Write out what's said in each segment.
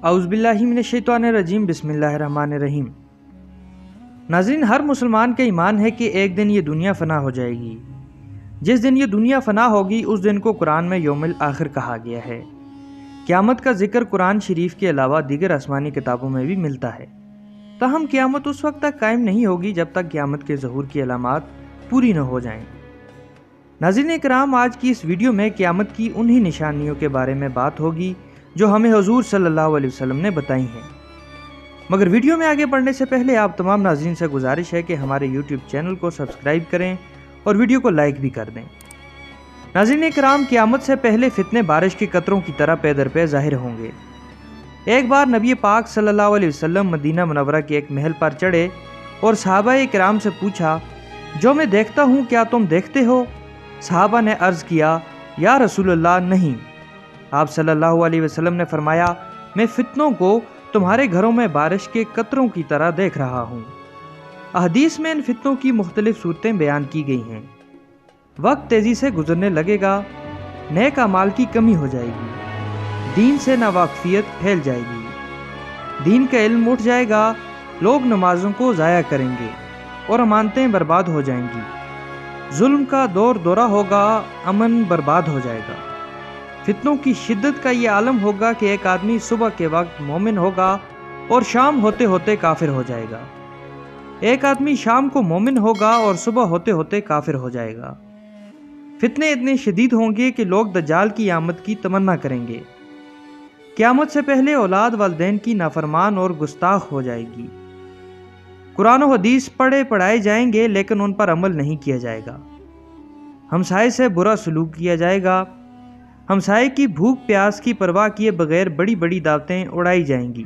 اعوذ باللہ من الشیطان الرجیم بسم اللہ الرحمن الرحیم۔ ناظرین، ہر مسلمان کا ایمان ہے کہ ایک دن یہ دنیا فنا ہو جائے گی۔ جس دن یہ دنیا فنا ہوگی اس دن کو قرآن میں یوم الآخر کہا گیا ہے۔ قیامت کا ذکر قرآن شریف کے علاوہ دیگر آسمانی کتابوں میں بھی ملتا ہے، تاہم قیامت اس وقت تک قائم نہیں ہوگی جب تک قیامت کے ظہور کی علامات پوری نہ ہو جائیں۔ ناظرین اکرام، آج کی اس ویڈیو میں قیامت کی انہی نشانیوں کے بارے میں بات ہوگی جو ہمیں حضور صلی اللہ علیہ وسلم نے بتائی ہیں۔ مگر ویڈیو میں آگے بڑھنے سے پہلے آپ تمام ناظرین سے گزارش ہے کہ ہمارے یوٹیوب چینل کو سبسکرائب کریں اور ویڈیو کو لائک بھی کر دیں۔ ناظرین اکرام، قیامت سے پہلے فتنے بارش کے قطروں کی طرح پے در پے ظاہر ہوں گے۔ ایک بار نبی پاک صلی اللہ علیہ وسلم مدینہ منورہ کے ایک محل پر چڑھے اور صحابہ اکرام سے پوچھا، جو میں دیکھتا ہوں کیا تم دیکھتے ہو؟ صحابہ نے عرض کیا، یا رسول اللہ نہیں۔ آپ صلی اللہ علیہ وسلم نے فرمایا، میں فتنوں کو تمہارے گھروں میں بارش کے قطروں کی طرح دیکھ رہا ہوں۔ احادیث میں ان فتنوں کی مختلف صورتیں بیان کی گئی ہیں۔ وقت تیزی سے گزرنے لگے گا، نیک اعمال کی کمی ہو جائے گی، دین سے ناواقفیت پھیل جائے گی، دین کا علم اٹھ جائے گا، لوگ نمازوں کو ضائع کریں گے اور امانتیں برباد ہو جائیں گی، ظلم کا دور دورہ ہوگا، امن برباد ہو جائے گا۔ فتنوں کی شدت کا یہ عالم ہوگا کہ ایک آدمی صبح کے وقت مومن ہوگا اور شام ہوتے ہوتے کافر ہو جائے گا، ایک آدمی شام کو مومن ہوگا اور صبح ہوتے ہوتے کافر ہو جائے گا۔ فتنے اتنے شدید ہوں گے کہ لوگ دجال کی آمد کی تمنا کریں گے۔ قیامت سے پہلے اولاد والدین کی نافرمان اور گستاخ ہو جائے گی۔ قرآن و حدیث پڑھائے جائیں گے لیکن ان پر عمل نہیں کیا جائے گا۔ ہمسائے سے برا سلوک کیا جائے گا، ہمسائے کی بھوک پیاس کی پرواہ کیے بغیر بڑی بڑی دعوتیں اڑائی جائیں گی،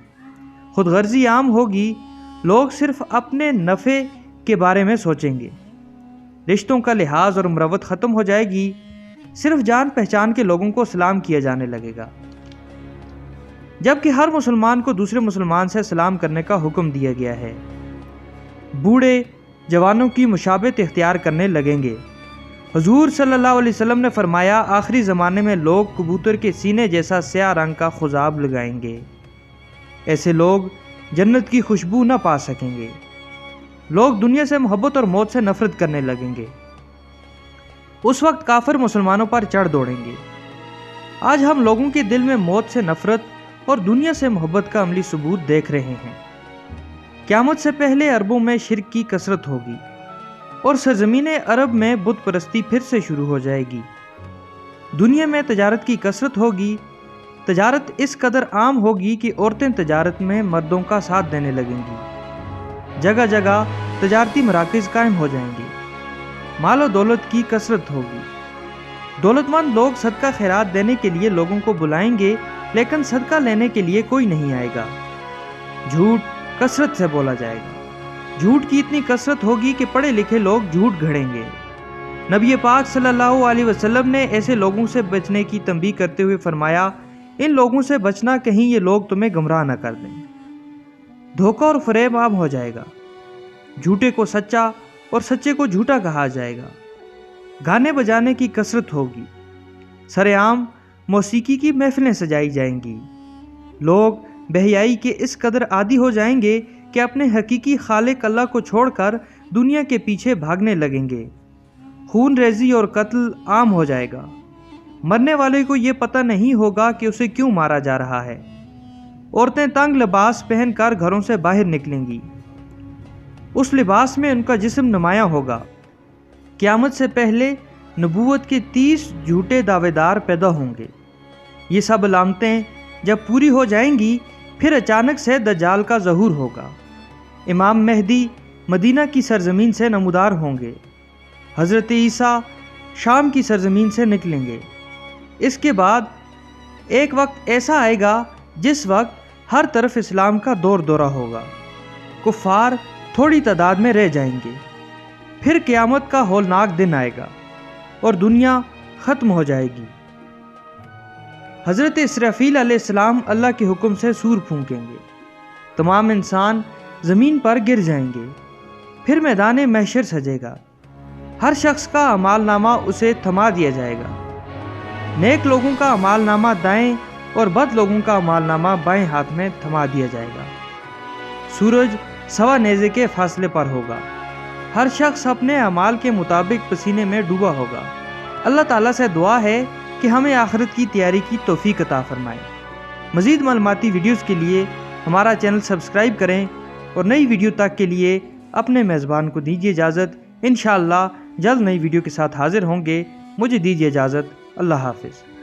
خود غرضی عام ہوگی، لوگ صرف اپنے نفع کے بارے میں سوچیں گے، رشتوں کا لحاظ اور مروت ختم ہو جائے گی، صرف جان پہچان کے لوگوں کو سلام کیا جانے لگے گا، جبکہ ہر مسلمان کو دوسرے مسلمان سے سلام کرنے کا حکم دیا گیا ہے۔ بوڑھے جوانوں کی مشابہت اختیار کرنے لگیں گے۔ حضور صلی اللہ علیہ وسلم نے فرمایا، آخری زمانے میں لوگ کبوتر کے سینے جیسا سیاہ رنگ کا خضاب لگائیں گے، ایسے لوگ جنت کی خوشبو نہ پا سکیں گے۔ لوگ دنیا سے محبت اور موت سے نفرت کرنے لگیں گے۔ اس وقت کافر مسلمانوں پر چڑھ دوڑیں گے۔ آج ہم لوگوں کے دل میں موت سے نفرت اور دنیا سے محبت کا عملی ثبوت دیکھ رہے ہیں۔ قیامت سے پہلے عربوں میں شرک کی کثرت ہوگی اور سرزمین عرب میں بت پرستی پھر سے شروع ہو جائے گی۔ دنیا میں تجارت کی کثرت ہوگی، تجارت اس قدر عام ہوگی کہ عورتیں تجارت میں مردوں کا ساتھ دینے لگیں گی، جگہ جگہ تجارتی مراکز قائم ہو جائیں گے، مال و دولت کی کثرت ہوگی، دولت مند لوگ صدقہ خیرات دینے کے لیے لوگوں کو بلائیں گے لیکن صدقہ لینے کے لیے کوئی نہیں آئے گا، جھوٹ کثرت سے بولا جائے گا، جھوٹ کی اتنی کثرت ہوگی کہ پڑھے لکھے لوگ جھوٹ گھڑیں گے۔ نبی پاک صلی اللہ علیہ وسلم نے ایسے لوگوں سے بچنے کی تنبیہ کرتے ہوئے فرمایا، ان لوگوں سے بچنا کہیں یہ لوگ تمہیں گمراہ نہ کر دیں۔ دھوکہ اور فریب عام ہو جائے گا، جھوٹے کو سچا اور سچے کو جھوٹا کہا جائے گا، گانے بجانے کی کثرت ہوگی، سر عام موسیقی کی محفلیں سجائی جائیں گی، لوگ بہیائی کے اس قدر عادی ہو جائیں گے کہ اپنے حقیقی خالق اللہ کو چھوڑ کر دنیا کے پیچھے بھاگنے لگیں گے، خون ریزی اور قتل عام ہو جائے گا، مرنے والے کو یہ پتہ نہیں ہوگا کہ اسے کیوں مارا جا رہا ہے، عورتیں تنگ لباس پہن کر گھروں سے باہر نکلیں گی، اس لباس میں ان کا جسم نمایاں ہوگا۔ قیامت سے پہلے نبوت کے 30 جھوٹے دعوے دار پیدا ہوں گے۔ یہ سب علامتیں جب پوری ہو جائیں گی پھر اچانک سے دجال کا ظہور ہوگا، امام مہدی مدینہ کی سرزمین سے نمودار ہوں گے، حضرت عیسیٰ شام کی سرزمین سے نکلیں گے۔ اس کے بعد ایک وقت ایسا آئے گا جس وقت ہر طرف اسلام کا دور دورہ ہوگا، کفار تھوڑی تعداد میں رہ جائیں گے، پھر قیامت کا ہولناک دن آئے گا اور دنیا ختم ہو جائے گی۔ حضرت اسرافیل علیہ السلام اللہ کے حکم سے سور پھونکیں گے، تمام انسان زمین پر گر جائیں گے، پھر میدان محشر سجے گا، ہر شخص کا اعمال نامہ اسے تھما دیا جائے گا، نیک لوگوں کا اعمال نامہ دائیں اور بد لوگوں کا اعمالنامہ بائیں ہاتھ میں تھما دیا جائے گا۔ سورج سوا نیزے کے فاصلے پر ہوگا۔ ہر شخص اپنے اعمال کے مطابق پسینے میں ڈوبا ہوگا۔ اللہ تعالیٰ سے دعا ہے کہ ہمیں آخرت کی تیاری کی توفیق عطا فرمائے۔ مزید معلوماتی ویڈیوز کے لیے ہمارا چینل سبسکرائب کریں اور نئی ویڈیو تک کے لیے اپنے میزبان کو دیجیے اجازت۔ انشاءاللہ جلد نئی ویڈیو کے ساتھ حاضر ہوں گے۔ مجھے دیجیے اجازت۔ اللہ حافظ۔